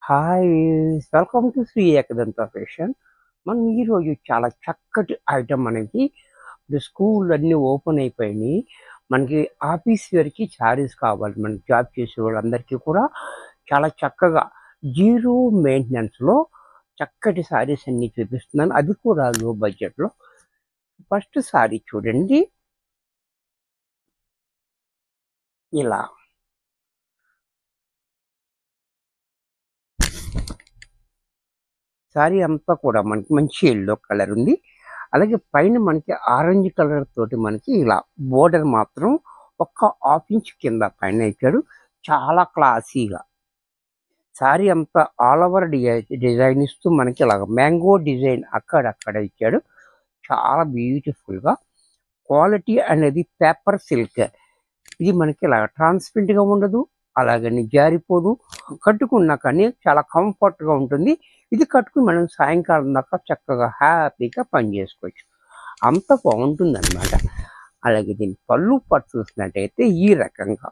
Hi! Welcome to Shri Ekadanta fashion. మనం ఈరోజు చాలా చక్కటి ఐటెమ్ మనకి ఇప్పుడు స్కూళ్ళన్నీ ఓపెన్ అయిపోయినాయి. మనకి ఆఫీస్ వేర్‌కి శారీస్ కావాలి. మనకి జాబ్ చేసే వాళ్ళందరికీ కూడా చాలా చక్కగా జీరో మెయింటెనెన్స్‌లో చక్కటి శారీస్ అన్నీ చూపిస్తున్నాను. అది కూడా లో బడ్జెట్‌లో. ఫస్ట్ శారీ చూడండి ఇలా. శారీ అంతా కూడా మనకి మంచి యెల్లో కలర్ ఉంది. అలాగే పైన మనకి ఆరెంజ్ కలర్ తోటి మనకి ఇలా బోర్డర్ మాత్రం ఒక్క హాఫ్ ఇంచ్ కింద పైన ఇచ్చాడు. చాలా క్లాసీగా. శారీ అంతా ఆల్ ఓవర్ డిజైన్ ఇస్తూ మనకి ఇలాగ మ్యాంగో డిజైన్ అక్కడక్కడ ఇచ్చాడు. చాలా బ్యూటిఫుల్‌గా. క్వాలిటీ అనేది పేపర్ సిల్క్. ఇది మనకి ఇలా ట్రాన్స్పరెంట్‌గా ఉండదు. అలాగని జారిపోదు. కట్టుకున్నా కానీ చాలా కంఫర్ట్‌గా ఉంటుంది. ఇది కట్టుకొని మనం సాయంకాలం దాకా చక్కగా హ్యాపీగా పని చేసుకోవచ్చు. అంత బాగుంటుందన్నమాట. అలాగే దీని పళ్ళు పట్టు చూసినట్టయితే ఈ రకంగా.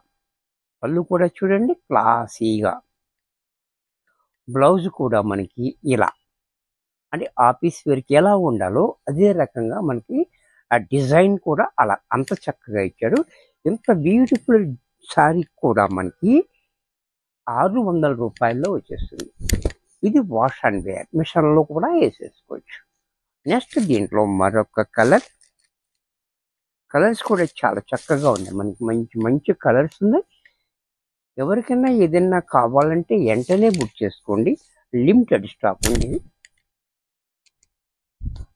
పళ్ళు కూడా చూడండి క్లాసీగా. బ్లౌజ్ కూడా మనకి ఇలా. అంటే ఆఫీస్ వేర్‌కి ఎలా ఉండాలో అదే రకంగా మనకి ఆ డిజైన్ కూడా అలా అంత చక్కగా ఇచ్చాడు. ఇంత బ్యూటిఫుల్ శారీ కూడా మనకి రూ. 600 వచ్చేస్తుంది. ఇది వాష్ అండ్ వేర్ మిషన్‌లో కూడా ఏసేసుకోవచ్చు. నెక్స్ట్ దీంట్లో మరొక కలర్స్ కూడా చాలా చక్కగా ఉన్నాయి. మనకి మంచి మంచి కలర్స్ ఉన్నాయి. ఎవరికైనా ఏదైనా కావాలంటే వెంటనే బుక్ చేసుకోండి. లిమిటెడ్ స్టాక్ ఉంది.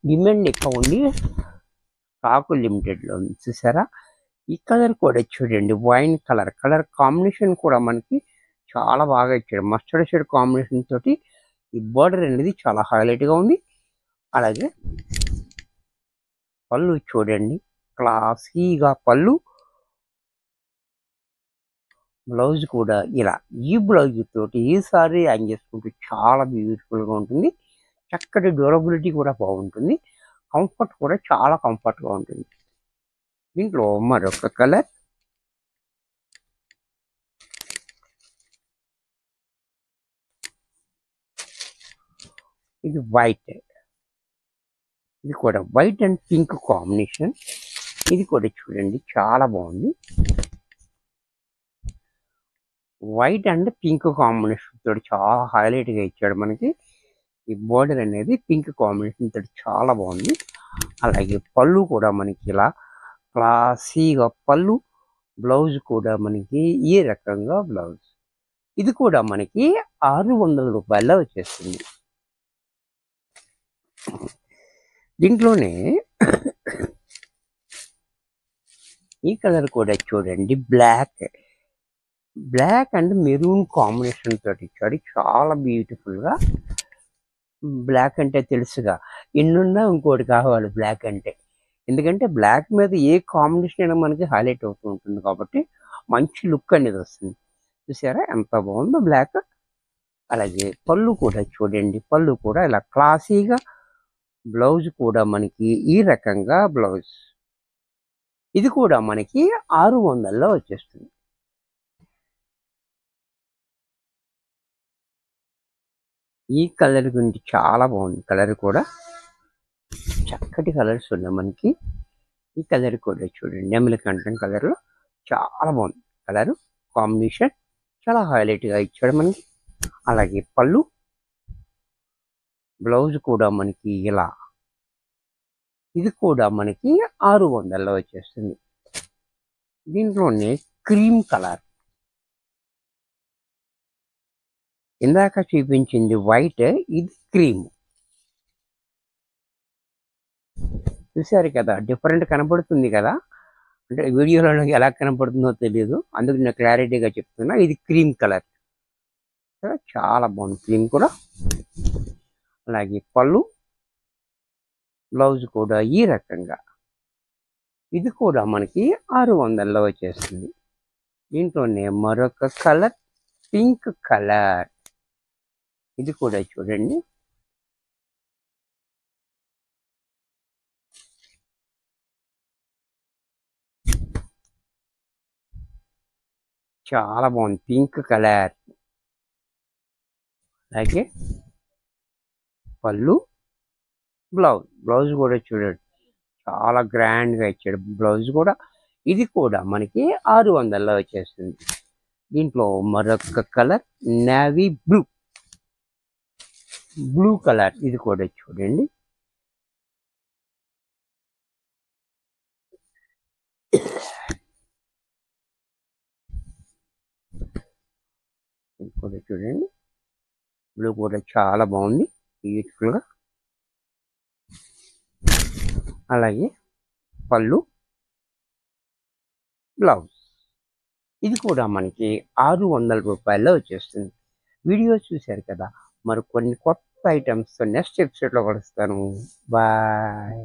డిమాండ్ ఎక్కువ ఉంది. స్టాక్ లిమిటెడ్‌లో ఉంది. చూసారా? ఈ కలర్ కూడా చూడండి వైన్ కలర్ కాంబినేషన్ కూడా మనకి చాలా బాగా ఇచ్చాడు. మస్టర్డ్ షేడ్ కాంబినేషన్ తోటి ఈ బోర్డర్ అనేది చాలా హైలైట్‌గా ఉంది. అలాగే పళ్ళు చూడండి క్లాసీగా పళ్ళు. బ్లౌజ్ కూడా ఇలా. ఈ బ్లౌజ్ తోటి ఈ సారీ హ్యాంగ్ చేసుకుంటే చాలా బ్యూటిఫుల్‌గా ఉంటుంది. చక్కటి డ్యూరబిలిటీ కూడా బాగుంటుంది. కంఫర్ట్ కూడా చాలా కంఫర్ట్‌గా ఉంటుంది. దీంట్లో మరొక కలర్ ఇది వైట్. ఇది కూడా వైట్ అండ్ పింక్ కాంబినేషన్. ఇది కూడా చూడండి చాలా బాగుంది. వైట్ అండ్ పింక్ కాంబినేషన్ తోటి చాలా హైలైట్‌గా ఇచ్చాడు మనకి. ఈ బోర్డర్ అనేది పింక్ కాంబినేషన్ తోటి చాలా బాగుంది. అలాగే పళ్ళు కూడా మనకి ఇలా క్లాసీగా పళ్ళు. బ్లౌజ్ కూడా మనకి ఈ రకంగా బ్లౌజ్. ఇది కూడా మనకి రూ. 600 వచ్చేస్తుంది. దీంట్లోనే ఈ కలర్ కూడా చూడండి బ్లాక్ అండ్ మెరూన్ కాంబినేషన్ తోటి ఇచ్చాడు. చాలా బ్యూటిఫుల్‌గా. బ్లాక్ అంటే తెలుసుగా. ఎన్నున్నా ఇంకోటి కావాలి బ్లాక్ అంటే. ఎందుకంటే బ్లాక్ మీద ఏ కాంబినేషన్ అయినా మనకి హైలైట్ అవుతూ ఉంటుంది కాబట్టి మంచి లుక్ అనేది వస్తుంది. చూసారా ఎంత బాగుందో బ్లాక్. అలాగే పళ్ళు కూడా చూడండి. పళ్ళు కూడా ఇలా క్లాసీగా. బ్లౌజ్ కూడా మనకి ఈ రకంగా బ్లౌజ్. ఇది కూడా మనకి 600లో వచ్చేస్తుంది. ఈ కలర్ గురించి చాలా బాగుంది. కలర్ కూడా చక్కటి కలర్స్ ఉన్నాయి మనకి. ఈ కలర్ కూడా చూడండి నెమలికంఠం కలర్‌లో చాలా బాగుంది. కలర్ కాంబినేషన్ చాలా హైలైట్‌గా ఇచ్చాడు మనకి. అలాగే పళ్ళు, బ్లౌజ్ కూడా మనకి ఇలా. ఇది కూడా మనకి 600లో వచ్చేస్తుంది. దీంట్లోనే క్రీమ్ కలర్. ఇందాక చూపించింది వైట్, ఇది క్రీమ్. చూసారు కదా డిఫరెంట్ కనపడుతుంది కదా. అంటే వీడియోలో ఎలా కనపడుతుందో తెలియదు. అందుకు నేను క్లారిటీగా చెప్తున్నా. ఇది క్రీమ్ కలర్. చాలా బాగుంది క్రీమ్ కూడా. అలాగే పళ్ళు, బ్లౌజ్ కూడా ఈ రకంగా. ఇది కూడా మనకి 600లో వచ్చేస్తుంది. దీంట్లోనే మరొక కలర్ పింక్ కలర్. ఇది కూడా చూడండి. చాలా బాగుంది పింక్ కలర్. అలాగే పళ్ళు, బ్లౌజ్ కూడా చూడండి చాలా గ్రాండ్గా ఇచ్చాడు బ్లౌజ్ కూడా. ఇది కూడా మనకి 600లో వచ్చేస్తుంది. దీంట్లో మరొక కలర్ నేవీ బ్లూ కలర్, ఇది కూడా చూడండి. ఇది కూడా చూడండి, బ్లూ కూడా చాలా బాగుంది, బ్యూటిఫుల్గా. అలాగే పళ్ళు, బ్లౌజ్, ఇది కూడా మనకి 600 రూపాయల్లో వచ్చేస్తుంది. వీడియో చూశారు కదా, మరి కొన్ని కొత్త ఐటమ్స్తో నెక్స్ట్ ఎపిసోడ్లో కలుస్తాను. బాయ్.